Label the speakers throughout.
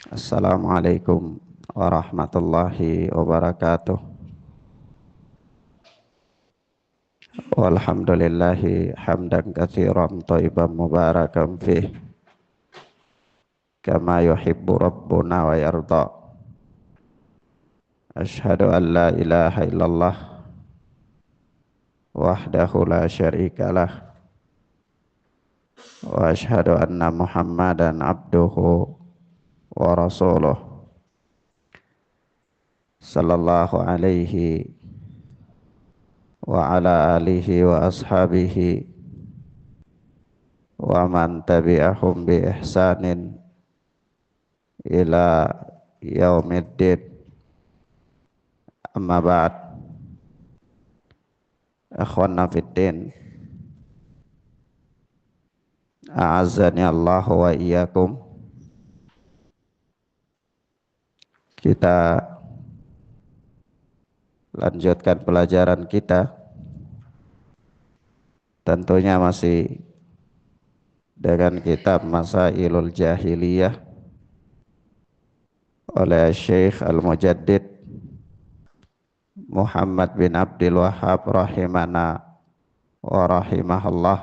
Speaker 1: Assalamualaikum warahmatullahi wabarakatuh. Walhamdulillahi hamdan katsiran thayyiban mubarakan fih kama yuhibbu rabbuna wa yarda. Asyhadu an la ilaha illallah wahdahu la syarikalah wa asyhadu anna Muhammadan abduhu wa rasuluh sallallahu alaihi wa ala alihi wa ashabihi wa man tabi'ahum bi ihsanin ila yaumiddin. Amma ba'd. Akhwana fiddin, a'azzani Allah wa iyyakum. Kita lanjutkan pelajaran kita, tentunya masih dengan kitab Masailul Jahiliyah oleh Syekh Al-Mujaddid Muhammad bin Abdul Wahhab rahimana wa rahimahullah.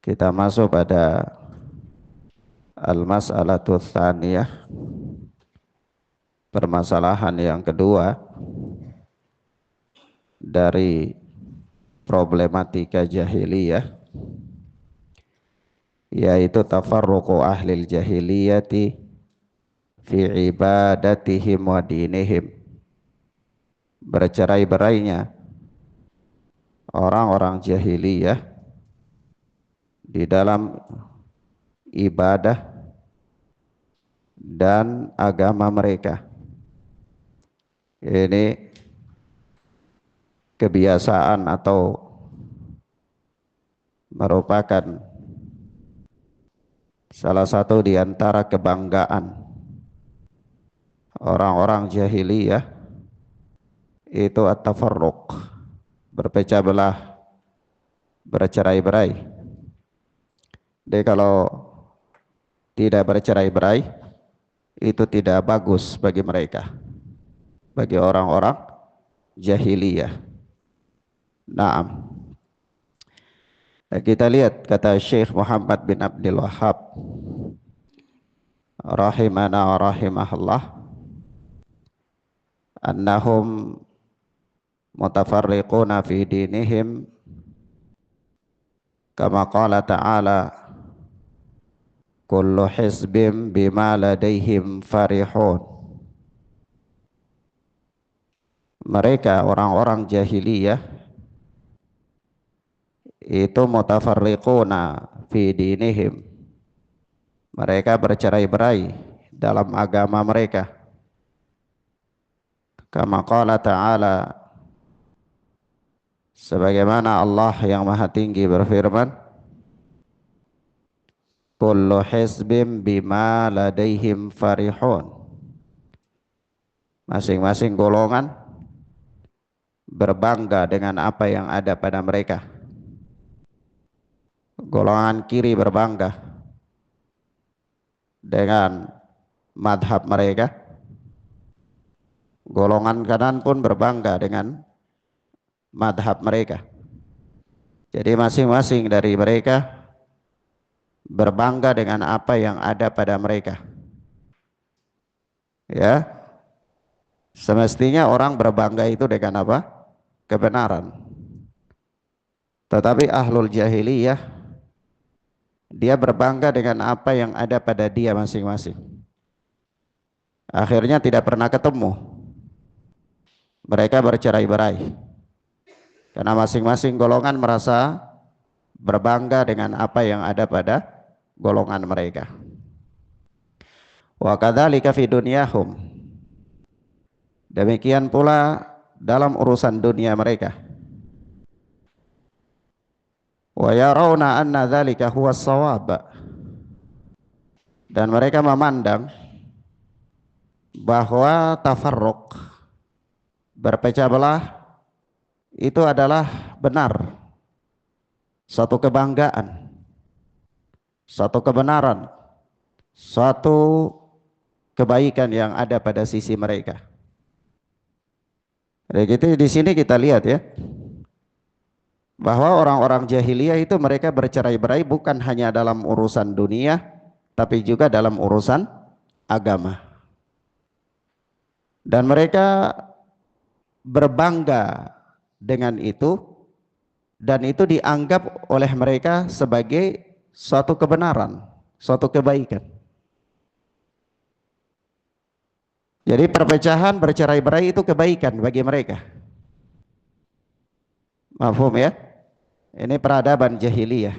Speaker 1: Kita masuk pada Al-Mas'alatu Tsaniyah, permasalahan yang kedua dari problematika jahiliyah, yaitu tafarruqu ahlil jahiliyati fi ibadatihim wa dinihim. Bercerai-berainya orang-orang jahiliyah di dalam ibadah dan agama mereka. Ini kebiasaan atau merupakan salah satu di antara kebanggaan orang-orang jahiliyah, itu at-tafarruq, berpecah belah, bercerai-berai. Jadi kalau tidak bercerai-berai itu tidak bagus bagi mereka, bagi orang-orang jahiliyah. Naam. Kita lihat kata Syekh Muhammad bin Abdul Wahhab rahimana wa rahimahullah, annahum mutafarriquna fi dinihim kama qala ta'ala kullu hizbin bima ladaihim farihun. Mereka orang-orang jahiliyah itu mutafarriquna fi dinihim, mereka bercerai-berai dalam agama mereka. Kama qala ta'ala, sebagaimana Allah yang Maha Tinggi berfirman, kullu hizbin bima ladaihim farihun. Masing-masing golongan berbangga dengan apa yang ada pada mereka. Golongan kiri berbangga dengan madhab mereka, golongan kanan pun berbangga dengan madhab mereka. Jadi masing-masing dari mereka berbangga dengan apa yang ada pada mereka. Ya, semestinya orang berbangga itu dengan apa? Kebenaran. Tetapi ahlul jahiliyah, dia berbangga dengan apa yang ada pada dia masing-masing. Akhirnya tidak pernah ketemu. Mereka bercerai-berai karena masing-masing golongan merasa berbangga dengan apa yang ada pada golongan mereka. Wa kadzalika fi dunyahum, demikian pula dalam urusan dunia mereka. Wa yarawna anna dzalika huwa shawab, dan mereka memandang bahwa tafarruq, berpecah belah, itu adalah benar, satu kebanggaan, satu kebenaran, suatu kebaikan yang ada pada sisi mereka. Jadi di sini kita lihat ya, bahwa orang-orang jahiliyah itu mereka bercerai-berai bukan hanya dalam urusan dunia, tapi juga dalam urusan agama. Dan mereka berbangga dengan itu, dan itu dianggap oleh mereka sebagai suatu kebenaran, suatu kebaikan. Jadi perpecahan, bercerai-berai itu kebaikan bagi mereka. Mafhum ya? Ini peradaban jahiliyah.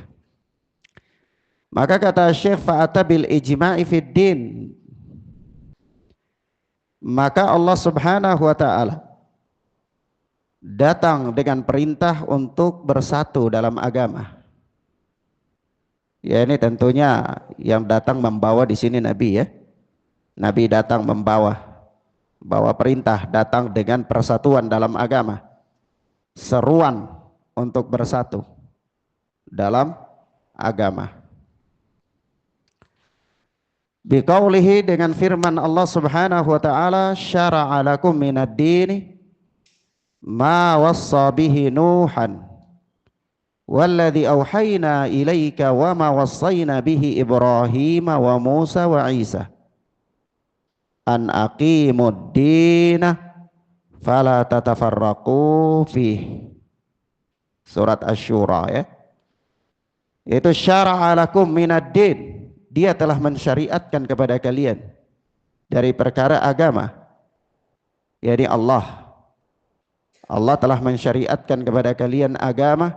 Speaker 1: Maka kata Syekh fa'ata bil ijma'i fid din. Maka Allah Subhanahu wa taala datang dengan perintah untuk bersatu dalam agama. Ya, ini tentunya yang datang membawa di sini Nabi ya. Nabi datang membawa perintah, datang dengan persatuan dalam agama, seruan untuk bersatu dalam agama. Biqaulihi, dengan firman Allah Subhanahu wa taala, syara'a lakum minad dini ma wassa bihi Nuhan walladzi auhayna ilaika wa ma wassayna bihi Ibrahim wa Musa wa Isa an aqimud dina fala tatafarraqu fih. Surat Asy-Syura ya. Itu syara'a lakum minad din, dia telah mensyariatkan kepada kalian dari perkara agama. Yani Allah telah mensyariatkan kepada kalian agama.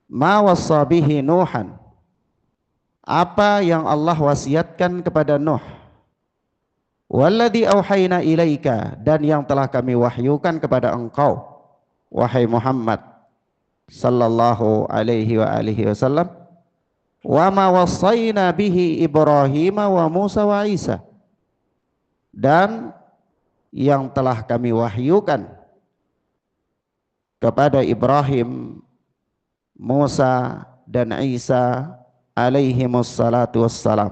Speaker 1: Ma wassa bihi Nuhan, apa yang Allah wasiatkan kepada Nuh. Walladzi auhayna ilaika, dan yang telah kami wahyukan kepada engkau wahai Muhammad sallallahu alaihi wa alihi wasallam. Wa ma wassayna bihi Ibrahim wa Musa wa Isa, dan yang telah kami wahyukan kepada Ibrahim, Musa dan Isa alaihimus salatu wassalam.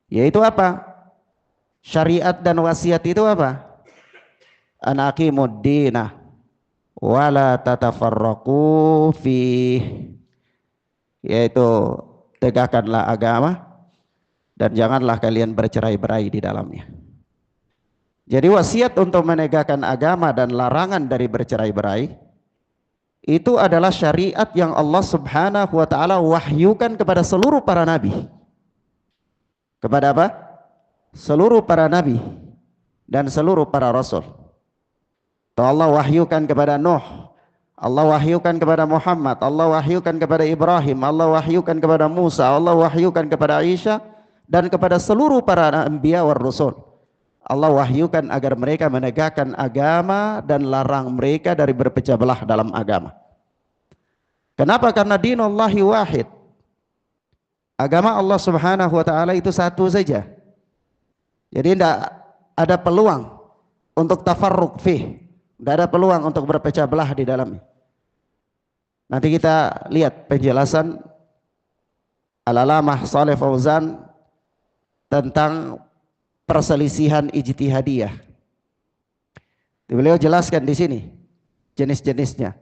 Speaker 1: Yaitu apa? Syariat dan wasiat itu apa? An aqimud dina wala tatafarraqu fih, yaitu tegakkanlah agama dan janganlah kalian bercerai-berai di dalamnya. Jadi wasiat untuk menegakkan agama dan larangan dari bercerai-berai itu adalah syariat yang Allah Subhanahu wa taala wahyukan kepada seluruh para nabi. Kepada apa? Seluruh para nabi dan seluruh para rasul. Allah wahyukan kepada Nuh, Allah wahyukan kepada Muhammad, Allah wahyukan kepada Ibrahim, Allah wahyukan kepada Musa, Allah wahyukan kepada Isa, dan kepada seluruh para anbiya war rasul. Allah wahyukan agar mereka menegakkan agama dan larang mereka dari berpecah belah dalam agama. Kenapa? Karena dinullahi wahid. Agama Allah Subhanahu wa taala itu satu saja. Jadi tidak ada peluang untuk tafarruq fih, tidak ada peluang untuk berpecah belah di dalamnya. Nanti kita lihat penjelasan Al-Alamah Shalih Fauzan tentang perselisihan ijtihadiyah. Beliau jelaskan di sini jenis-jenisnya.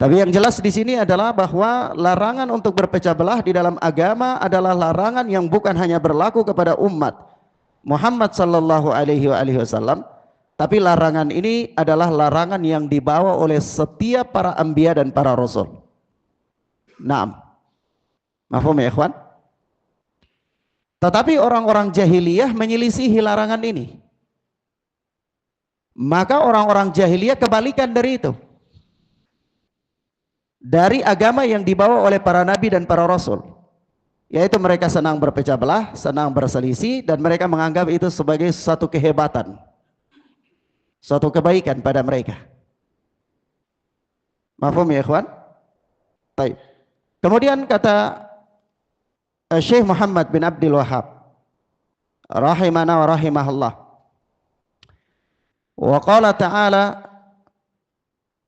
Speaker 1: Tapi yang jelas di sini adalah bahwa larangan untuk berpecah belah di dalam agama adalah larangan yang bukan hanya berlaku kepada umat Muhammad sallallahu alaihi wasallam, tapi larangan ini adalah larangan yang dibawa oleh setiap para anbiya dan para rasul. Naam. Mafhum ya ikhwan? Tetapi orang-orang jahiliyah menyelisihi larangan ini. Maka orang-orang jahiliyah kebalikan dari itu. Dari agama yang dibawa oleh para nabi dan para rasul. Yaitu mereka senang berpecah belah, senang berselisih, dan mereka menganggap itu sebagai suatu kehebatan, suatu kebaikan pada mereka. Mafhum ya ikhwan? Baik. Kemudian kata Syekh Muhammad bin Abdul Wahhab rahimana wa rahimahullah, wa qala ta'ala,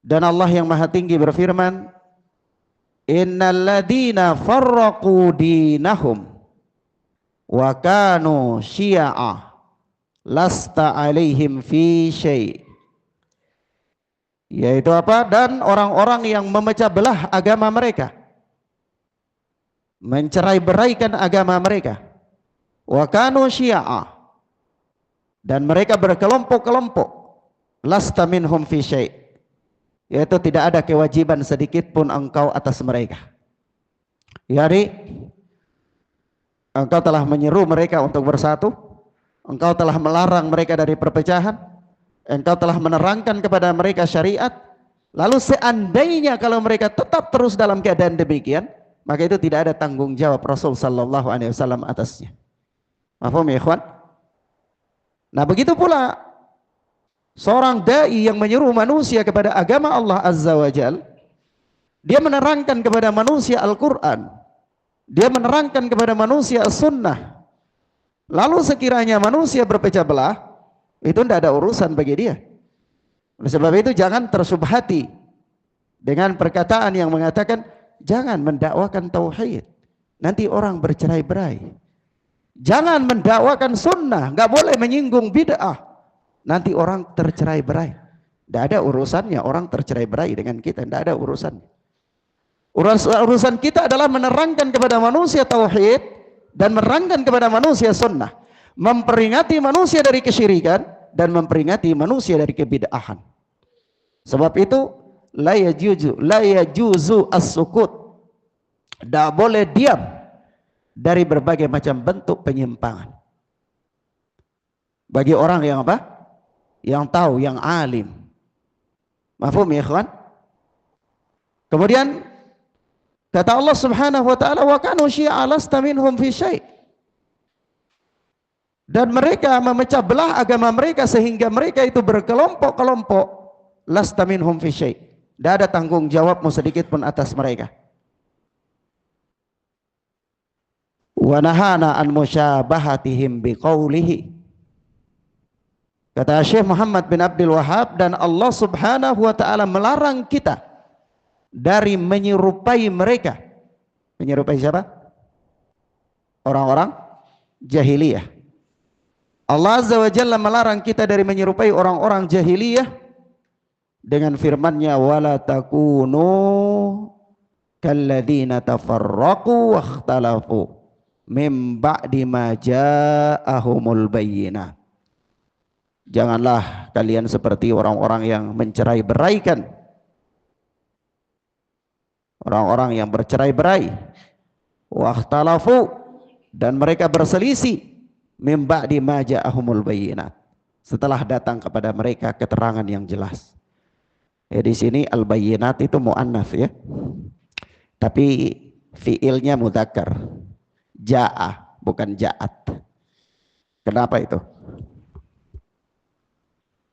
Speaker 1: dan Allah yang maha tinggi berfirman, innal ladina farraqu dinahum wa kanu syi'a lasta alaihim fi syai'. Yaitu apa? Dan orang-orang yang memecah belah agama mereka, mencerai-beraikan agama mereka. Wa kanu syi'a, dan mereka berkelompok-kelompok. Lasta minhum fi syai', yaitu tidak ada kewajiban sedikit pun engkau atas mereka. Jadi engkau telah menyeru mereka untuk bersatu, engkau telah melarang mereka dari perpecahan, engkau telah menerangkan kepada mereka syariat. Lalu seandainya kalau mereka tetap terus dalam keadaan demikian, maka itu tidak ada tanggung jawab Rasul sallallahu alaihi wasallam atasnya. Paham ya ikhwan? Nah begitu pula seorang dai yang menyeru manusia kepada agama Allah Azza wa Jal, dia menerangkan kepada manusia Al-Quran, dia menerangkan kepada manusia As-Sunnah. Lalu sekiranya manusia berpecah belah, itu tidak ada urusan bagi dia. Oleh sebab itu jangan tersubhati dengan perkataan yang mengatakan jangan mendakwakan tauhid, nanti orang bercerai-berai. Jangan mendakwakan sunnah, nggak boleh menyinggung bid'ah, nanti orang tercerai-berai. Tidak ada urusannya orang tercerai-berai dengan kita, tidak ada urusan. Urusan kita adalah menerangkan kepada manusia tauhid dan menerangkan kepada manusia sunnah, memperingati manusia dari kesyirikan dan memperingati manusia dari kebid'ahan. Sebab itu la yajuzu as-sukut, tidak boleh diam dari berbagai macam bentuk penyimpangan. Bagi orang yang apa? Yang tahu, yang alim. Mafhum ya ikhwan? Kemudian kata Allah Subhanahu wa taala, wa kanu syi'a lasta minhum fi syai'. Dan mereka memecah belah agama mereka sehingga mereka itu berkelompok-kelompok. Lasta minhum fi syai'. Tidak ada tanggung jawabmu sedikit pun atas mereka. Wa nahana an musyabahatihim biqaulihi. Kata Syekh Muhammad bin Abdul Wahab, dan Allah Subhanahu wa taala melarang kita dari menyerupai mereka. Menyerupai siapa? Orang-orang jahiliyah. Allah Azza wa Jalla melarang kita dari menyerupai orang-orang jahiliyah dengan firman-Nya, wala takunu kalladzina tafarraqu wakhtalafu mim ba'di ma ja'ahumul bayyinah. Janganlah kalian seperti orang-orang yang mencerai-beraikan, orang-orang yang bercerai-berai, wakhtalafu, dan mereka berselisih, mim ba'di ma ja'ahumul bayyinah, setelah datang kepada mereka keterangan yang jelas. Ya, di sini al-bayyinat itu muannats ya, tapi fiilnya mudzakkar. Ja'a bukan ja'at. Kenapa itu?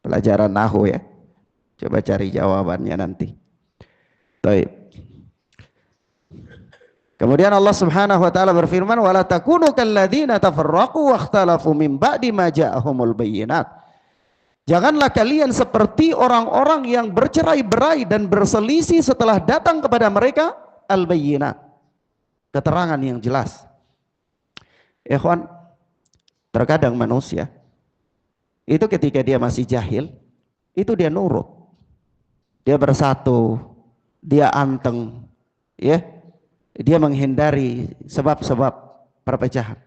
Speaker 1: Pelajaran nahwu ya. Coba cari jawabannya nanti. Baik. Kemudian Allah Subhanahu wa taala berfirman, wala takunu kalladzina tafarraqu wakhtalafu min ba'di ma ja'ahumul bayyinat. Janganlah kalian seperti orang-orang yang bercerai-berai dan berselisih setelah datang kepada mereka al-bayyinat, keterangan yang jelas. Ikhwan, terkadang manusia itu ketika dia masih jahil, itu dia nurut, dia bersatu, dia anteng, ya, dia menghindari sebab-sebab perpecahan.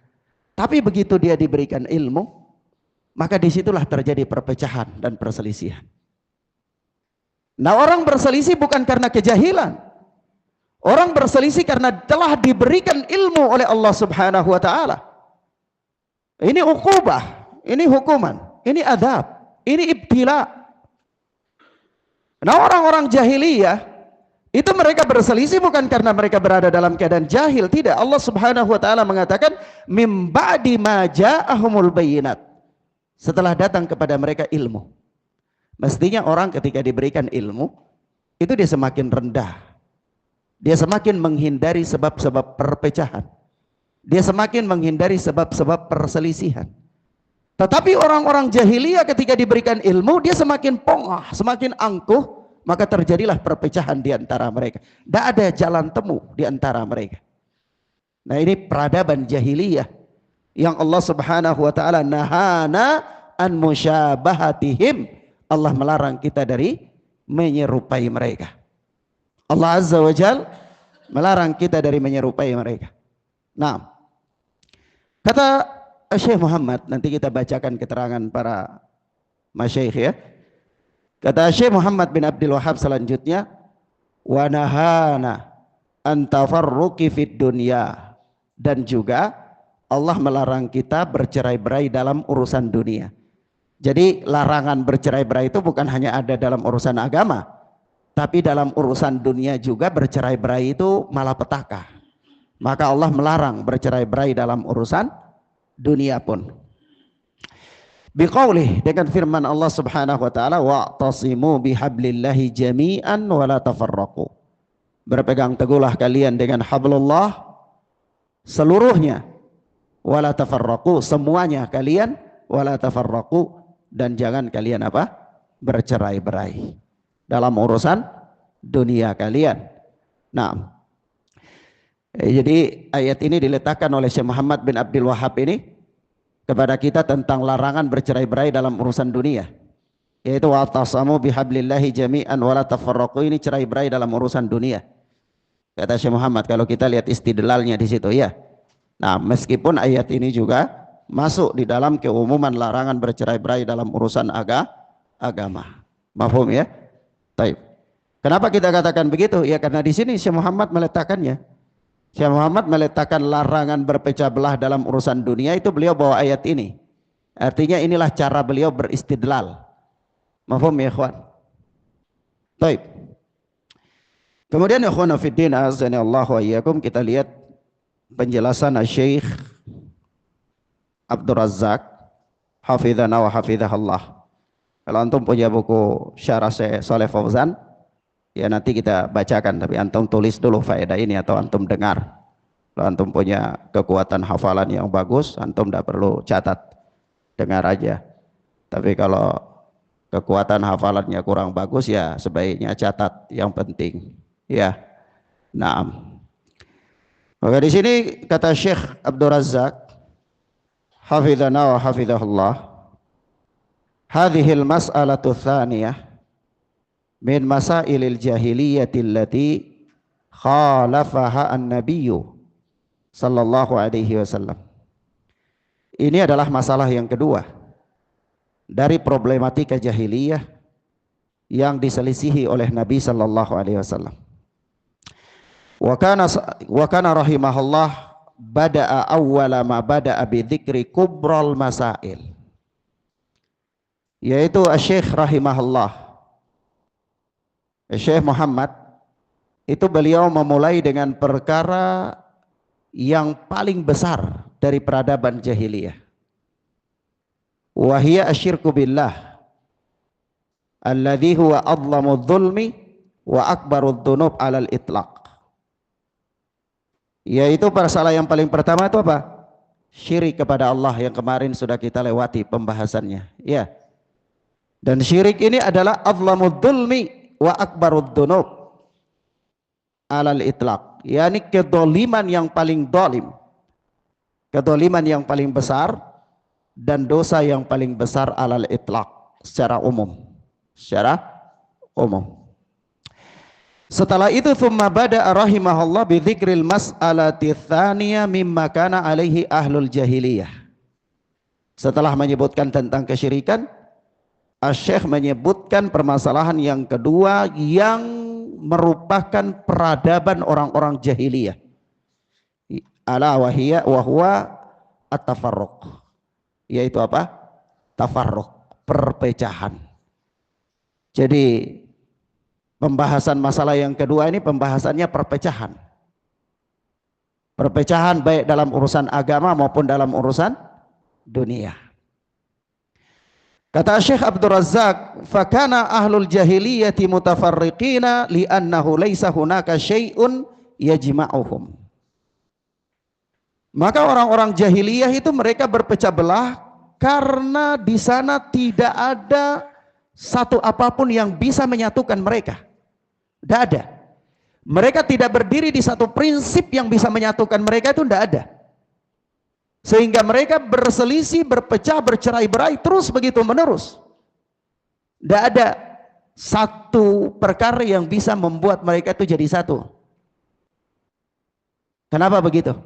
Speaker 1: Tapi begitu dia diberikan ilmu, maka disitulah terjadi perpecahan dan perselisihan. Nah, orang berselisih bukan karena kejahilan, orang berselisih karena telah diberikan ilmu oleh Allah Subhanahu wa taala. Ini uqubah, ini hukuman, ini adab, ini ibtila. Nah, orang-orang jahiliyah itu mereka berselisih bukan karena mereka berada dalam keadaan jahil, tidak. Allah Subhanahu wa taala mengatakan mim ba'di ma ja'ahumul bayyinat, setelah datang kepada mereka ilmu. Mestinya orang ketika diberikan ilmu itu dia semakin rendah, dia semakin menghindari sebab-sebab perpecahan, dia semakin menghindari sebab-sebab perselisihan. Tetapi orang-orang jahiliyah ketika diberikan ilmu, dia semakin pongah, semakin angkuh, maka terjadilah perpecahan di antara mereka. Tidak ada jalan temu di antara mereka. Nah, ini peradaban jahiliyah yang Allah Subhanahu wa taala nahana an musyabahatihim. Allah melarang kita dari menyerupai mereka. Allah Azza wa Jal melarang kita dari menyerupai mereka. Nah, kata Syekh Muhammad, nanti kita bacakan keterangan para masyayikh ya. Kata Syekh Muhammad bin Abdul Wahhab selanjutnya, wa nahana an tafarruqi fid dunya, dan juga Allah melarang kita bercerai-berai dalam urusan dunia. Jadi larangan bercerai-berai itu bukan hanya ada dalam urusan agama, tapi dalam urusan dunia juga bercerai-berai itu malapetaka. Maka Allah melarang bercerai-berai dalam urusan dunia pun. Biqaulih, dengan firman Allah Subhanahu wa taala, wa'tasimu bihablillahi jami'an wa la tafarraqu. Berpegang teguhlah kalian dengan hablullah seluruhnya, wa la tafarraqu, semuanya kalian, wa la tafarraqu, dan jangan kalian apa? Bercerai-berai dalam urusan dunia kalian. Nah, jadi ayat ini diletakkan oleh Syekh Muhammad bin Abdul Wahhab ini kepada kita tentang larangan bercerai-berai dalam urusan dunia, yaitu wa'tasamu bihablillahi jami'an wa la tafarraqu. Ini cerai-berai dalam urusan dunia, kata Syekh Muhammad, kalau kita lihat istidlalnya di situ ya. Nah, meskipun ayat ini juga masuk di dalam keumuman larangan bercerai-berai dalam urusan agama. Mafhum ya? Taib. Kenapa kita katakan begitu? Ya karena di sini Syekh Muhammad meletakkannya. Syekh Muhammad meletakkan larangan berpecah belah dalam urusan dunia, itu beliau bawa ayat ini. Artinya inilah cara beliau beristidlal. Mafhum ya ikhwan? Taib. Kemudian ya ikhwan fiddin azani Allah wa iyyakum, kita lihat penjelasan Syekh Abdul Razzaq hafizana wa hafizahullah. Kalau antum punya buku syarah Saleh Fauzan, ya nanti kita bacakan, tapi antum tulis dulu faedah ini atau antum dengar. Kalau antum punya kekuatan hafalan yang bagus, antum tidak perlu catat, dengar aja. Tapi kalau kekuatan hafalannya kurang bagus, ya sebaiknya catat yang penting. Ya, naam. Maka di sini kata Syekh Abdul Razzaq hafizana wa hafizahullah, hadhil mas'alatu tsaniyah min masailil jahiliyati allati khalafaha an-nabiyyu sallallahu alaihi wasallam. Ini adalah masalah yang kedua dari problematika jahiliyah yang diselisihi oleh Nabi sallallahu alaihi wasallam. Wa kana rahimahullah bada'a awwala ma bada'a bi dzikri kubral masail, yaitu Syekh rahimahullah, Syekh Muhammad itu beliau memulai dengan perkara yang paling besar dari peradaban jahiliyah, wa hiya asyirku billah alladhi huwa adlamu dzulmi wa akbaru dzunub 'alal itlaq. Yaitu masalah yang paling pertama itu apa? Syirik kepada Allah, yang kemarin sudah kita lewati pembahasannya ya. Dan syirik ini adalah adlamud dzulmi wa akbarud dzunub 'alal itlaq, yakni kedoliman yang paling dolim, kedoliman yang paling besar, dan dosa yang paling besar 'alal itlaq, secara umum, secara umum. Setelah itu thumma bada'a rahimahullah bi dzikril mas'alati tsaniyah mimma kana alaihi ahlul jahiliyah. Setelah menyebutkan tentang kesyirikan, Asy-Syaikh menyebutkan permasalahan yang kedua yang merupakan peradaban orang-orang jahiliyah. Ala wahiyya wa huwa at-tafarruq. Yaitu apa? Tafarruq, perpecahan. Jadi pembahasan masalah yang kedua ini pembahasannya perpecahan. Perpecahan baik dalam urusan agama maupun dalam urusan dunia. Kata Syekh Abdul Razzaq, fakana ahlul jahiliyati mutafarriqina li'annahu laisa hunaka syai'un yajma'uhum. Maka orang-orang jahiliyah itu mereka berpecah belah karena di sana tidak ada satu apapun yang bisa menyatukan mereka. Tidak ada. Mereka tidak berdiri di satu prinsip yang bisa menyatukan mereka, itu tidak ada. Sehingga mereka berselisih, berpecah, bercerai-berai terus begitu menerus. Tidak ada satu perkara yang bisa membuat mereka itu jadi satu. Kenapa begitu?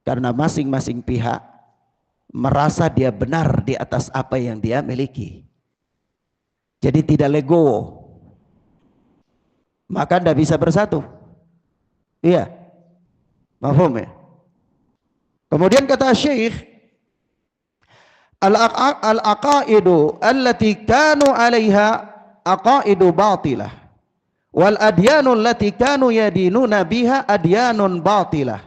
Speaker 1: Karena masing-masing pihak merasa dia benar di atas apa yang dia miliki. Jadi tidak legowo. Maka tidak bisa bersatu. Iya. Mahfum ya? Kemudian kata Syekh, al-aqaidu allati kanu 'alaiha aqaidu batilah wal adyanu allati kanu yadinuna biha adyanun batilah.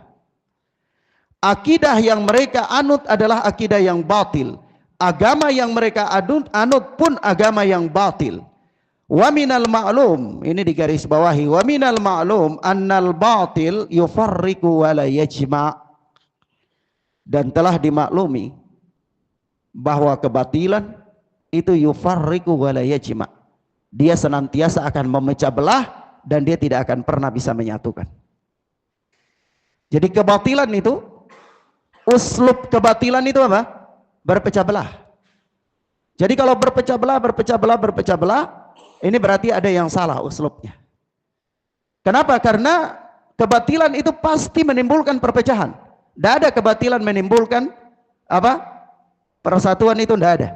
Speaker 1: Akidah yang mereka anut adalah akidah yang batil. Agama yang mereka anut pun agama yang batil. Wa minal ma'lum, ini digaris bawahi, wa minal ma'lum annal batil yufarriqu wa la yajma'. Dan telah dimaklumi bahwa kebatilan itu yufarriqu wa la yajma'. Dia senantiasa akan memecah belah dan dia tidak akan pernah bisa menyatukan. Jadi kebatilan itu, uslub kebatilan itu apa? Berpecah belah. Jadi kalau berpecah belah, ini berarti ada yang salah uslubnya. Kenapa? Karena kebatilan itu pasti menimbulkan perpecahan. Tidak ada kebatilan menimbulkan apa? Persatuan, itu tidak ada.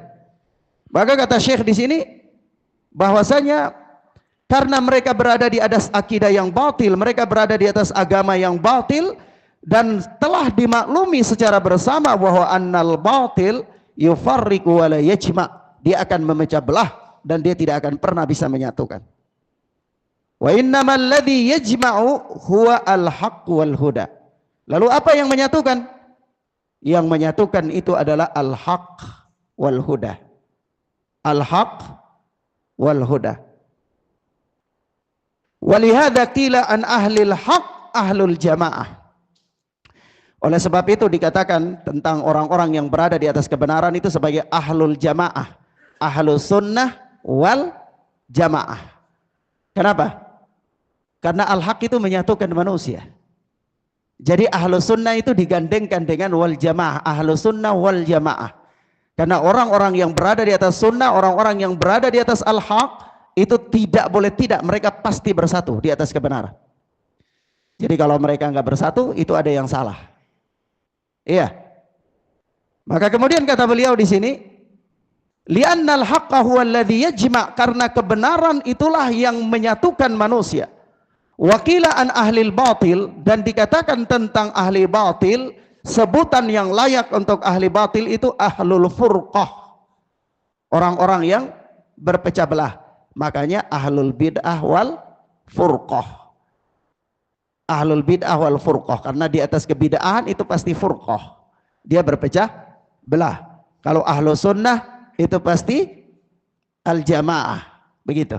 Speaker 1: Maka kata Syekh di sini bahwasanya karena mereka berada di atas akidah yang batil, mereka berada di atas agama yang batil, dan telah dimaklumi secara bersama bahwa annal batil yufarriqu wa la yajma'. Dia akan memecah belah dan dia tidak akan pernah bisa menyatukan. Wa innamal ladzi yajma'u huwa al-haqq wal huda. Lalu apa yang menyatukan? Yang menyatukan itu adalah al-haqq wal huda. Al-haqq wal huda. Walihada qila an ahlil haqq ahlul jamaah. Oleh sebab itu dikatakan tentang orang-orang yang berada di atas kebenaran itu sebagai ahlul jamaah, ahlus sunnah wal jamaah. Kenapa? Karena al-haq itu menyatukan manusia. Jadi ahlus sunnah itu digandengkan dengan wal jamaah, ahlus sunnah wal jamaah. Karena orang-orang yang berada di atas sunnah, orang-orang yang berada di atas al-haq, itu tidak boleh tidak, mereka pasti bersatu di atas kebenaran. Jadi kalau mereka nggak bersatu, itu ada yang salah. Iya. Maka kemudian kata beliau di sini, li'annal haqqa huwa alladhi yajma', karena kebenaran itulah yang menyatukan manusia. Wakila an ahlil batil, dan dikatakan tentang ahli batil, sebutan yang layak untuk ahli batil itu ahlul furqah, orang-orang yang berpecah belah. Makanya ahlul bid'ah wal furqah. Ahlul bid'ah wal furqah, karena di atas kebid'ahan itu pasti furqah, dia berpecah belah. Kalau ahlu sunnah itu pasti al jamaah, begitu.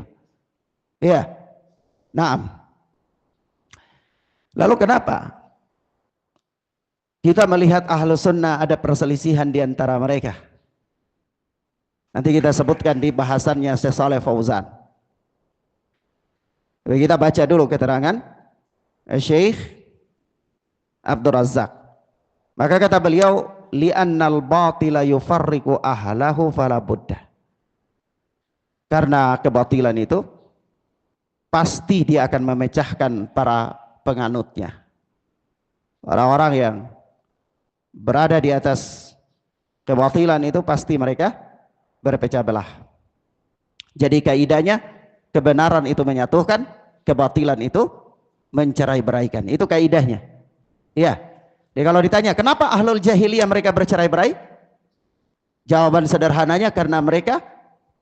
Speaker 1: Iya. Naam. Lalu kenapa kita melihat ahlu sunnah ada perselisihan di antara mereka? Nanti kita sebutkan di bahasannya Syekh Shalih Fauzan. Jadi kita baca dulu keterangan Syekh Abdul Razak. Maka kata beliau, li'annal batila yufarriqu ahlahu fala budda. Karena kebatilan itu pasti dia akan memecahkan para penganutnya. Orang-orang yang berada di atas kebatilan itu pasti mereka berpecah belah. Jadi kaidahnya kebenaran itu menyatukan, kebatilan itu mencerai-beraikan. Itu kaidahnya. Iya. Jadi kalau ditanya kenapa ahlul jahiliyah mereka bercerai-berai? Jawaban sederhananya karena mereka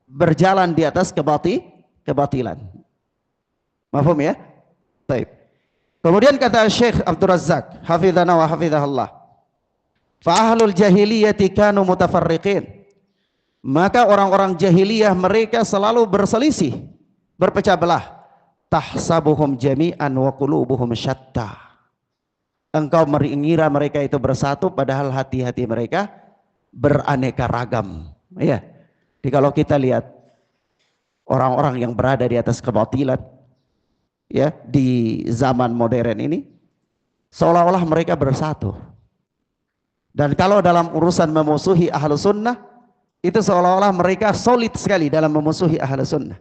Speaker 1: berjalan di atas kebatilan. Mafhum ya? Baik. Kemudian kata Syekh Abdul Razak, hafizana wa hafizahullah. Fa ahlul jahiliyati kanu mutafarriqin. Maka orang-orang jahiliyah mereka selalu berselisih, berpecah belah. Tahsabuhum jami'an wa qulubuhum syatta. Engkau mengira mereka itu bersatu padahal hati-hati mereka beraneka ragam. Ya. Jadi kalau kita lihat orang-orang yang berada di atas kebatilan ya di zaman modern ini seolah-olah mereka bersatu. Dan kalau dalam urusan memusuhi ahlu sunnah, itu seolah-olah mereka solid sekali dalam memusuhi ahlu sunnah.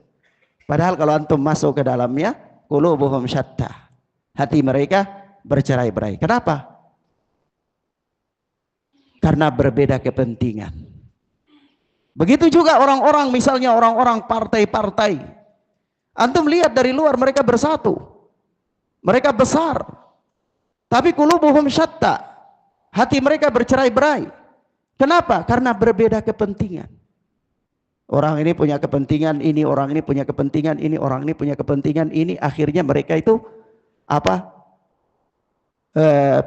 Speaker 1: Padahal kalau antum masuk ke dalamnya, qulubuhum syatta, hati mereka bercerai-berai. Kenapa? Karena berbeda kepentingan. Begitu juga orang-orang, misalnya orang-orang partai-partai. Antum lihat dari luar mereka bersatu, mereka besar, tapi qulubuhum syatta, hati mereka bercerai-berai. Kenapa? Karena berbeda kepentingan. Orang ini punya kepentingan ini, orang ini punya kepentingan ini, orang ini punya kepentingan ini. Akhirnya mereka itu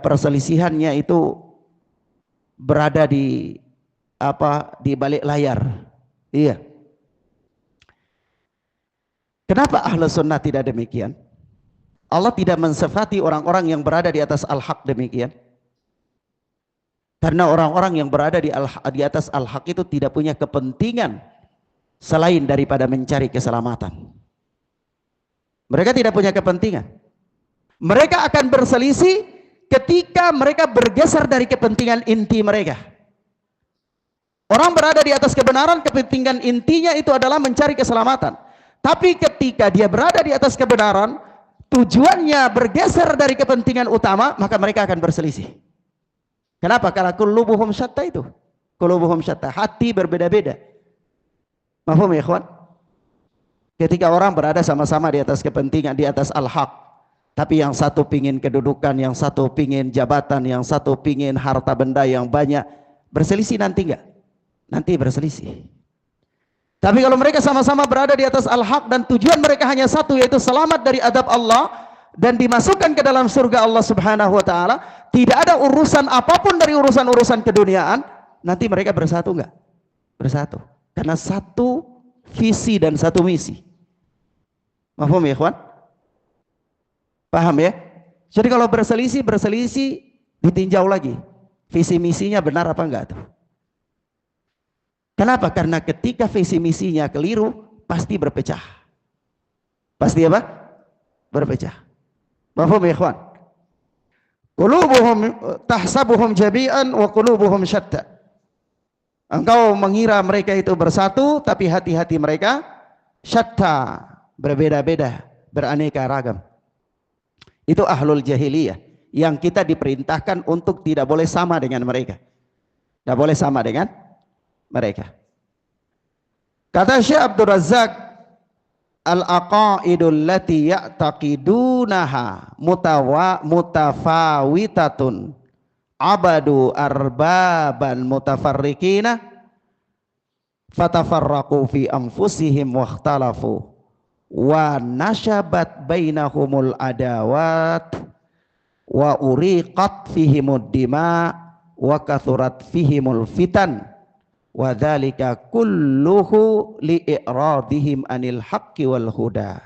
Speaker 1: perselisihannya itu berada di di balik layar. Iya. Kenapa ahlu sunnah tidak demikian? Allah tidak mensifati orang-orang yang berada di atas al-haq demikian. Karena orang-orang yang berada di atas al-haq itu tidak punya kepentingan selain daripada mencari keselamatan. Mereka tidak punya kepentingan. Mereka akan berselisih ketika mereka bergeser dari kepentingan inti mereka. Orang berada di atas kebenaran, kepentingan intinya itu adalah mencari keselamatan. Tapi ketika dia berada di atas kebenaran, tujuannya bergeser dari kepentingan utama, maka mereka akan berselisih. Kenapa? Karena qulubuhum syatta itu. Qulubuhum syatta, hati berbeda-beda. Mafhum ya ikhwan? Ketika orang berada sama-sama di atas kepentingan, di atas al-haq, tapi yang satu pingin kedudukan, yang satu pingin jabatan, yang satu pingin harta benda yang banyak, berselisih nanti enggak? Nanti berselisih. Tapi kalau mereka sama-sama berada di atas al-haq dan tujuan mereka hanya satu, yaitu selamat dari adab Allah dan dimasukkan ke dalam surga Allah Subhanahu wa taala, tidak ada urusan apapun dari urusan-urusan keduniaan, nanti mereka bersatu enggak? Bersatu. Karena satu visi dan satu misi. Paham ya, ikhwan? Paham ya? Jadi kalau berselisih ditinjau lagi. Visi misinya benar apa enggak tuh? Kenapa? Karena ketika visi misinya keliru, pasti berpecah. Pasti apa? Berpecah. Paham ya, ikhwan? Qulubuhum tahsabuhum jami'an wa qulubuhum syatta. Engkau mengira mereka itu bersatu, tapi hati-hati mereka syatta, berbeda-beda, beraneka ragam. Itu ahlul jahiliyah yang kita diperintahkan untuk tidak boleh sama dengan mereka. Tidak boleh sama dengan mereka. Kata Syekh Abdul Razak, al-aqaidul lati ya'taqidunaha mutafawitatun abadu arbaban mutafarriqina fatafarraqu fi anfusihim wakhtalafu wa nashabat bainahumul adawat wa uriqat fihimud dima wa kathurat fihimul fitan wa dzalika kulluhu li'iradihim anil haqqi wal huda.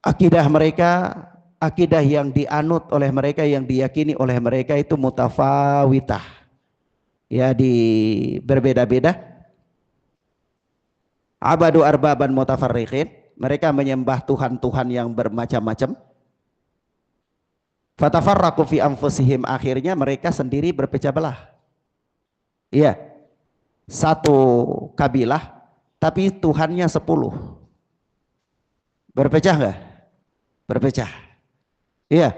Speaker 1: Akidah mereka, akidah yang dianut oleh mereka, yang diyakini oleh mereka itu mutafawitah, ya, berbeda-beda. Abadu arbaban mutafarriqin, mereka menyembah Tuhan-Tuhan yang bermacam-macam. Fatafarraqu fi anfusihim, akhirnya mereka sendiri berpecah belah. Iya, satu kabilah tapi Tuhannya 10. Berpecah enggak? Berpecah. Iya.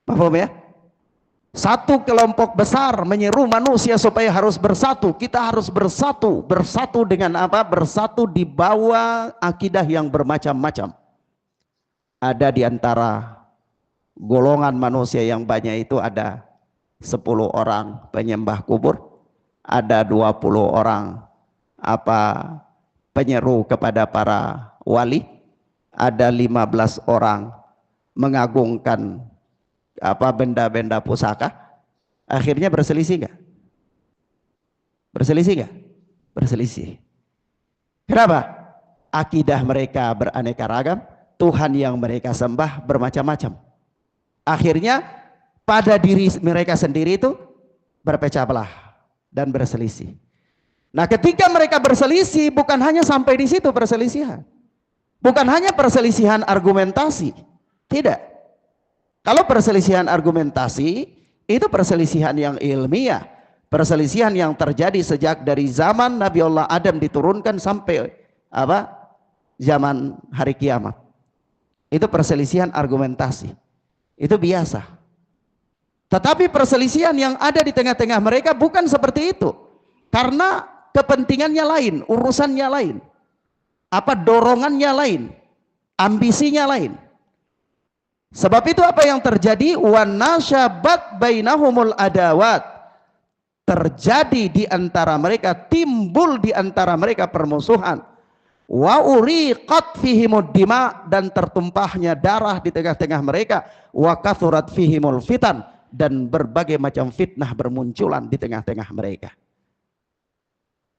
Speaker 1: Paham ya? Satu kelompok besar menyeru manusia supaya harus bersatu. Kita harus bersatu. Bersatu dengan apa? Bersatu di bawah akidah yang bermacam-macam. Ada di antara golongan manusia yang banyak itu ada 10 orang penyembah kubur, ada 20 orang penyeru kepada para wali, ada 15 orang mengagungkan benda-benda pusaka. Akhirnya berselisih enggak? Berselisih enggak? Berselisih. Kenapa? Akidah mereka beraneka ragam, Tuhan yang mereka sembah bermacam-macam. Akhirnya pada diri mereka sendiri itu berpecah belah dan berselisih. Nah, ketika mereka berselisih, bukan hanya sampai di situ perselisihan. Bukan hanya perselisihan argumentasi. Tidak. Kalau perselisihan argumentasi, itu perselisihan yang ilmiah, perselisihan yang terjadi sejak dari zaman Nabi Allah Adam diturunkan sampai zaman hari kiamat. Itu perselisihan argumentasi, itu biasa. Tetapi perselisihan yang ada di tengah-tengah mereka bukan seperti itu, karena kepentingannya lain, urusannya lain, dorongannya lain, ambisinya lain. Sebab itu apa yang terjadi? Wan nasyabat bainahumul adawat, terjadi di antara mereka, timbul di antara mereka permusuhan. Wa uriqat fihimud dima, dan tertumpahnya darah di tengah-tengah mereka. Wa kathurat fihimul fitan, dan berbagai macam fitnah bermunculan di tengah-tengah mereka.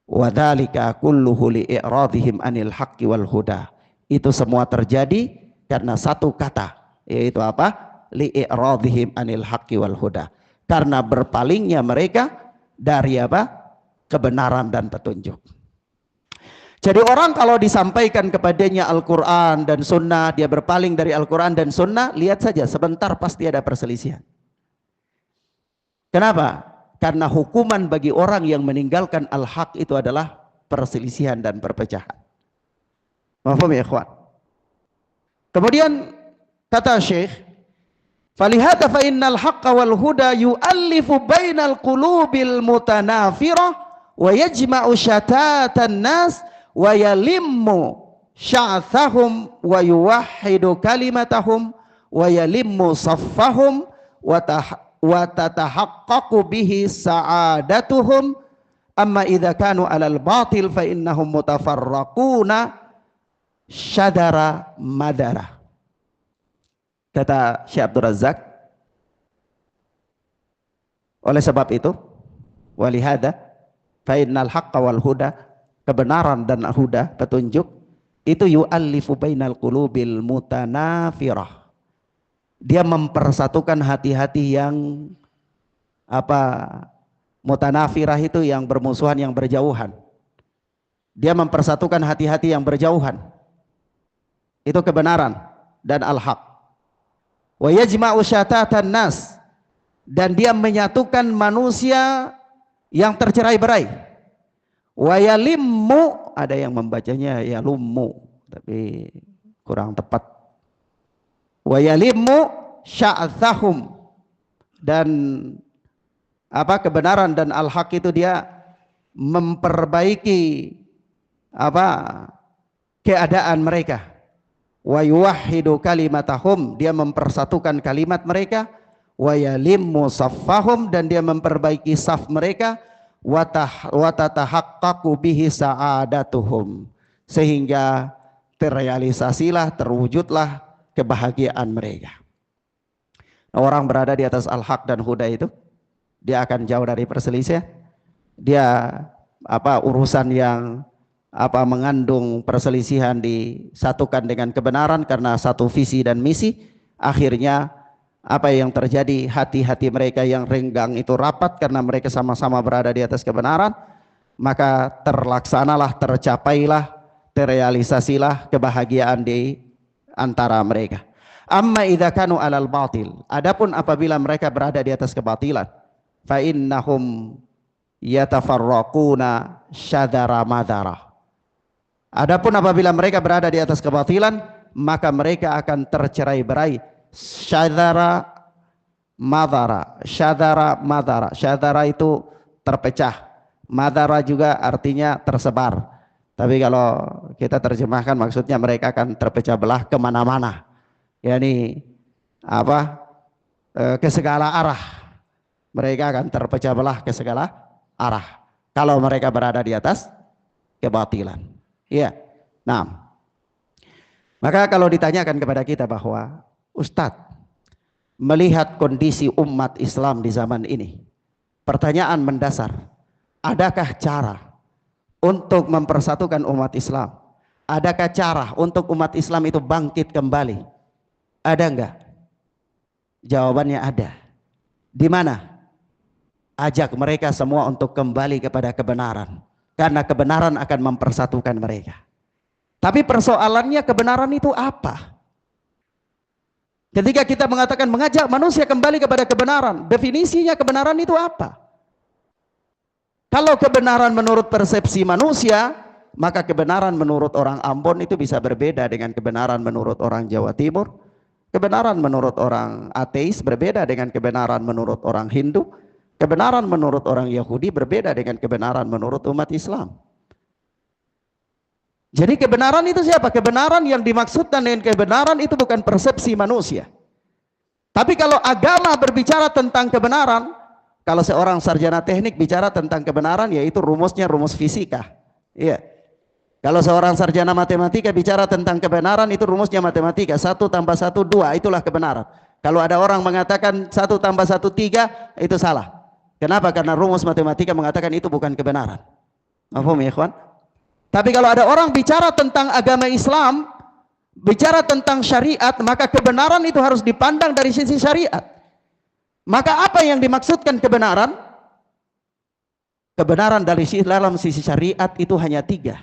Speaker 1: Wa dzalika kulluhu li'iradihim anil haqqi wal huda. Itu semua terjadi karena satu kata, yaitu apa? Li'iradihim anil haqqi wal huda. Karena berpalingnya mereka dari kebenaran dan petunjuk. Jadi orang kalau disampaikan kepadanya Al-Quran dan Sunnah, dia berpaling dari Al-Quran dan Sunnah, lihat saja sebentar pasti ada perselisihan. Kenapa? Karena hukuman bagi orang yang meninggalkan al-haq itu adalah perselisihan dan perpecahan. Mahfum ya ikhwan? Kemudian kata Syekh, falihada fa innal haqqa wal huda yu'allifu bainal qulubil mutanafirah wa yajma'u syatatan nas wa yalimmu sya'thahum wa yuwahhidu kalimatahum wa yalimmu saffahum wa tatahaqqaqu bihi sa'adatuhum. Amma idza kanu 'alal batil fa innahum mutafarraquna syadara madara. Kata Syekh Abdul Razak, oleh sebab itu, walihada fa innal haqqa wal huda, kebenaran dan huda, petunjuk, itu yu'allifu bainal qulubil mutanafirah. Dia mempersatukan hati-hati yang mutanafirah itu yang bermusuhan, yang berjauhan. Dia mempersatukan hati-hati yang berjauhan. Itu kebenaran dan al-haq. Wa yajma'u syatatan nas, dan dia menyatukan manusia yang tercerai-berai. Wa yalimmu, ada yang membacanya yalummu tapi kurang tepat. Wa yalimmu sya'thahum, dan kebenaran dan al-haq itu dia memperbaiki keadaan mereka. Wa yuwahhidu kalimatahum, dia mempersatukan kalimat mereka. Wa yalimmu saffahum, dan dia memperbaiki saf mereka. Wa tatahaqqaqu bihi sa'adatuhum, sehingga terrealisasilah, terwujudlah kebahagiaan mereka. Orang berada di atas al-haq dan huda itu, dia akan jauh dari perselisihan. Dia urusan yang mengandung perselisihan disatukan dengan kebenaran karena satu visi dan misi. Akhirnya apa yang terjadi, hati-hati mereka yang renggang itu rapat karena mereka sama-sama berada di atas kebenaran, maka terlaksanalah, tercapailah, terrealisasilah kebahagiaan di antara mereka. Amma idza kanu 'alal batil, adapun apabila mereka berada di atas kebatilan, fa innahum yatafarraquna syadara madara. Adapun apabila mereka berada di atas kebatilan, maka mereka akan tercerai-berai. Syadara madara, syadara madara. Syadara itu terpecah. Madara juga artinya tersebar. Tapi kalau kita terjemahkan maksudnya mereka akan terpecah belah kemana-mana. Yani ke segala arah. Mereka akan terpecah belah ke segala arah. Kalau mereka berada di atas kebatilan. Iya. Nah, maka kalau ditanyakan kepada kita bahwa Ustadz, melihat kondisi umat Islam di zaman ini, pertanyaan mendasar, adakah cara untuk mempersatukan umat Islam? Adakah cara untuk umat Islam itu bangkit kembali? Ada enggak? Jawabannya ada. Di mana? Ajak mereka semua untuk kembali kepada kebenaran. Karena kebenaran akan mempersatukan mereka. Tapi persoalannya kebenaran itu apa? Ketika kita mengatakan mengajak manusia kembali kepada kebenaran, definisinya kebenaran itu apa? Kalau kebenaran menurut persepsi manusia, maka kebenaran menurut orang Ambon itu bisa berbeda dengan kebenaran menurut orang Jawa Timur. Kebenaran menurut orang ateis berbeda dengan kebenaran menurut orang Hindu. Kebenaran menurut orang Yahudi berbeda dengan kebenaran menurut umat Islam. Jadi kebenaran itu siapa? Kebenaran yang dimaksudkan dengan kebenaran itu bukan persepsi manusia. Tapi kalau agama berbicara tentang kebenaran, kalau seorang sarjana teknik bicara tentang kebenaran, yaitu rumusnya rumus fisika. Iya. Kalau seorang sarjana matematika bicara tentang kebenaran, itu rumusnya matematika. 1 tambah 1, 2, itulah kebenaran. Kalau ada orang mengatakan 1 tambah 1, 3, itu salah. Kenapa? Karena rumus matematika mengatakan itu bukan kebenaran. Paham ya, ikhwan? Tapi kalau ada orang bicara tentang agama Islam, bicara tentang syariat, maka kebenaran itu harus dipandang dari sisi syariat. Maka apa yang dimaksudkan kebenaran? Kebenaran dari dalam sisi syariat itu hanya 3.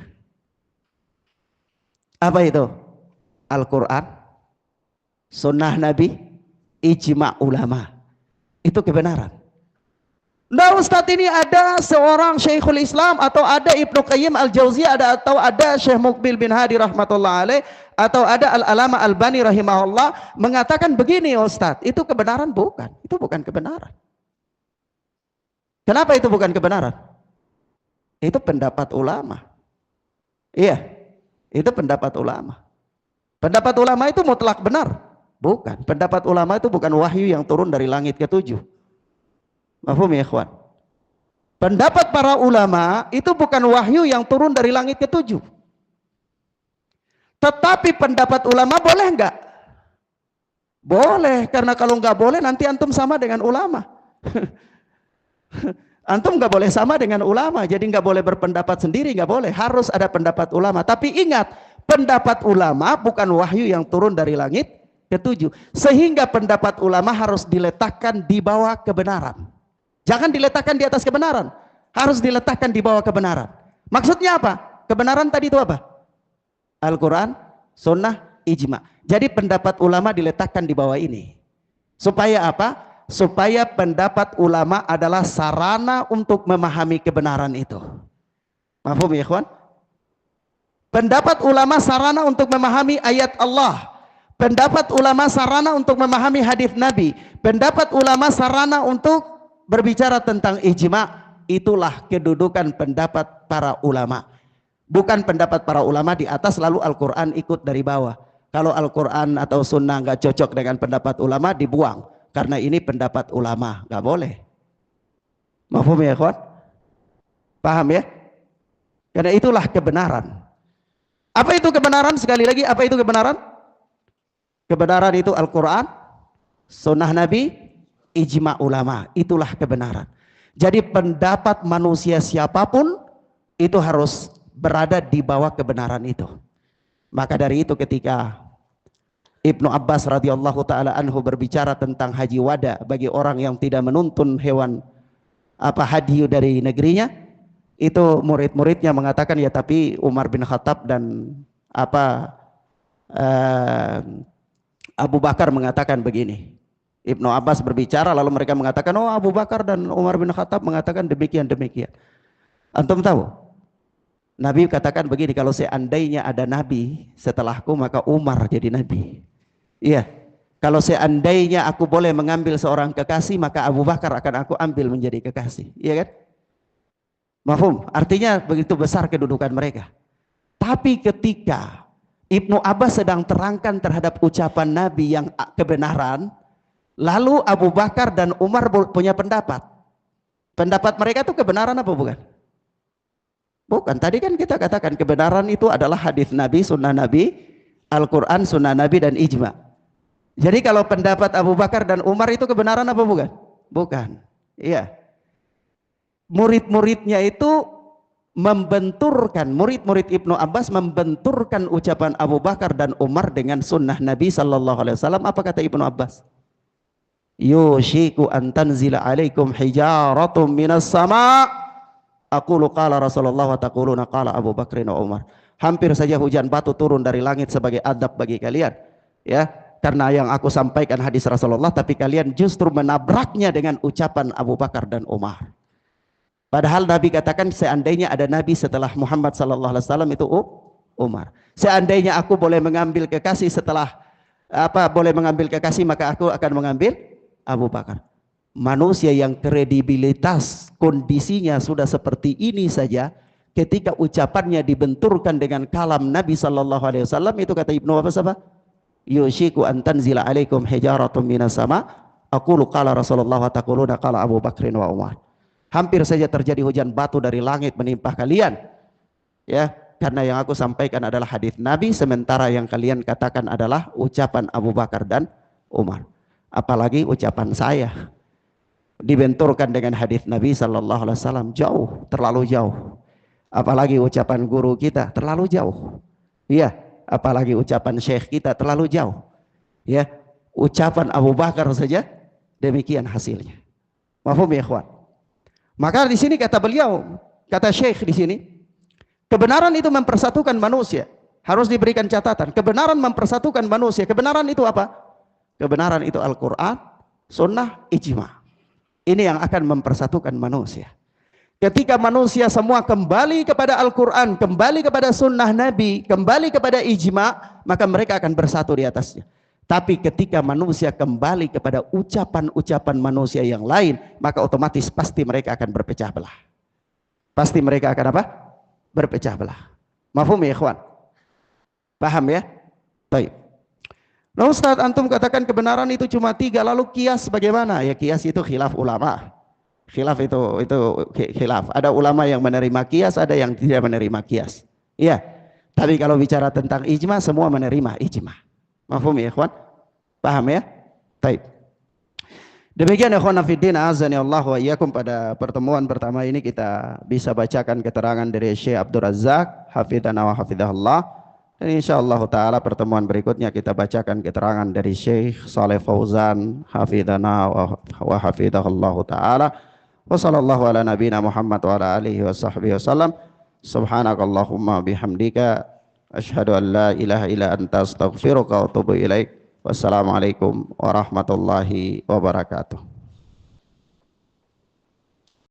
Speaker 1: Apa itu? Al-Quran, sunnah Nabi, ijma' ulama. Itu kebenaran. Nah Ustadz, ini ada seorang Syekhul Islam atau ada Ibnu Qayyim Al-Jauziyah atau ada Syekh Muqbil bin Hadi rahmatullah alaih atau ada Al-Alama Albani rahimahullah mengatakan begini Ustadz, itu kebenaran? Bukan, itu bukan kebenaran. Kenapa itu bukan kebenaran? Itu pendapat ulama. Iya, itu pendapat ulama. Pendapat ulama itu mutlak benar? Bukan. Pendapat ulama itu bukan wahyu yang turun dari langit ke-7. Mafhum ya ikhwan? Pendapat para ulama itu bukan wahyu yang turun dari langit ke-7. Tetapi pendapat ulama boleh enggak? Boleh, karena kalau enggak boleh nanti antum sama dengan ulama. Antum enggak boleh sama dengan ulama, jadi enggak boleh berpendapat sendiri, enggak boleh. Harus ada pendapat ulama. Tapi ingat, pendapat ulama bukan wahyu yang turun dari langit ke-7. Sehingga pendapat ulama harus diletakkan di bawah kebenaran. Jangan diletakkan di atas kebenaran, harus diletakkan di bawah kebenaran. Maksudnya apa? Kebenaran tadi itu apa? Al-Quran, sunnah, ijma. Jadi pendapat ulama diletakkan di bawah ini. Supaya apa? Supaya pendapat ulama adalah sarana untuk memahami kebenaran itu. Mafhum ya ikhwan? Pendapat ulama sarana untuk memahami ayat Allah. Pendapat ulama sarana untuk memahami hadis Nabi. Pendapat ulama sarana untuk berbicara tentang ijma. Itulah kedudukan pendapat para ulama. Bukan pendapat para ulama di atas lalu Al-Quran ikut dari bawah. Kalau Al-Quran atau sunnah nggak cocok dengan pendapat ulama, dibuang. Karena ini pendapat ulama, nggak boleh. Mafhum ya ikhwan? Paham ya? Karena itulah kebenaran. Apa itu kebenaran? Sekali lagi, apa itu kebenaran? Kebenaran itu Al-Quran, sunnah Nabi, ijma ulama. Itulah kebenaran. Jadi pendapat manusia siapapun itu harus berada di bawah kebenaran itu. Maka dari itu ketika Ibnu Abbas radhiyallahu taala anhu berbicara tentang haji wada bagi orang yang tidak menuntun hewan hadiyu dari negerinya, itu murid-muridnya mengatakan ya tapi Umar bin Khattab dan Abu Bakar mengatakan begini. Ibnu Abbas berbicara lalu mereka mengatakan oh Abu Bakar dan Umar bin Khattab mengatakan demikian. Antum tahu? Nabi katakan begini, kalau seandainya ada nabi setelahku maka Umar jadi nabi. Iya. Kalau seandainya aku boleh mengambil seorang kekasih maka Abu Bakar akan aku ambil menjadi kekasih. Iya kan? Mafhum? Artinya begitu besar kedudukan mereka. Tapi ketika Ibnu Abbas sedang terangkan terhadap ucapan Nabi yang kebenaran, lalu Abu Bakar dan Umar punya pendapat. Pendapat mereka itu kebenaran apa bukan? Bukan. Tadi kan kita katakan kebenaran itu adalah hadis Nabi, sunnah Nabi, Al-Quran, sunnah Nabi dan ijma. Jadi kalau pendapat Abu Bakar dan Umar itu kebenaran apa bukan? Bukan. Iya. Murid-muridnya itu membenturkan, murid-murid Ibnu Abbas membenturkan ucapan Abu Bakar dan Umar dengan sunnah Nabi sallallahu alaihi wasallam. Apa kata Ibnu Abbas? Yushiku an tanzila alaikum hijaratum minas sama'. Aqulu qala Rasulullah wa taquluna qala Abu Bakrin wa Umar. Hampir saja hujan batu turun dari langit sebagai adab bagi kalian. Ya, karena yang aku sampaikan hadis Rasulullah, tapi kalian justru menabraknya dengan ucapan Abu Bakar dan Umar. Padahal Nabi katakan seandainya ada Nabi setelah Muhammad sallallahu alaihi wasallam itu Umar. Seandainya aku boleh mengambil kekasih setelah boleh mengambil kekasih, maka aku akan mengambil Abu Bakar. Manusia yang kredibilitas kondisinya sudah seperti ini saja, ketika ucapannya dibenturkan dengan kalam Nabi sallallahu alaihi wasallam, itu kata Ibnu Abbas apa? Yushiku an tanzila alaikum hijaratun minas sama aqulu qala Rasulullah wa taquluna qala Abu Bakrin wa Umar. Hampir saja terjadi hujan batu dari langit menimpa kalian, ya, karena yang aku sampaikan adalah hadis Nabi, sementara yang kalian katakan adalah ucapan Abu Bakar dan Umar. Apalagi ucapan saya dibenturkan dengan hadis Nabi sallallahu alaihi wasallam, jauh, terlalu jauh. Apalagi ucapan guru kita terlalu jauh. Iya, apalagi ucapan syekh kita terlalu jauh. Ya, ucapan Abu Bakar saja demikian hasilnya. Mafhum ya ikhwan? Maka di sini kata beliau, kata syekh di sini, kebenaran itu mempersatukan manusia. Harus diberikan catatan. Kebenaran mempersatukan manusia. Kebenaran itu apa? Kebenaran itu Al-Quran, Sunnah, Ijma. Ini yang akan mempersatukan manusia. Ketika manusia semua kembali kepada Al-Quran, kembali kepada Sunnah Nabi, kembali kepada Ijma, maka mereka akan bersatu di atasnya. Tapi ketika manusia kembali kepada ucapan-ucapan manusia yang lain, maka otomatis pasti mereka akan berpecah belah. Pasti mereka akan apa? Berpecah belah. Mafhum ya ikhwan? Paham ya? Baik. Nah Ustaz, antum katakan kebenaran itu cuma 3, lalu kias bagaimana? Ya kias itu khilaf ulama. Khilaf itu khilaf. Ada ulama yang menerima kias, ada yang tidak menerima kias. Iya. Tapi kalau bicara tentang ijma, semua menerima ijma. Mafhum ya ikhwan? Paham ya? Baik. Demikian ikhwan fillah, azani Allah wa iyyakum, pada pertemuan pertama ini kita bisa bacakan keterangan dari Syekh Abdul Razak hafidhana wa hafidhahullah. Dan insyaallah taala pertemuan berikutnya kita bacakan keterangan dari Syekh Shalih Fauzan hafidhana wa hafidhahullah taala. Wa sallallahu ala nabiyina Muhammad wa ala alihi wa sahbihi wasallam. Subhanakallahumma bihamdika asyhadu an la ilaha illa anta astaghfiruka wa atubu ilaik. Wassalamualaikum warahmatullahi wabarakatuh.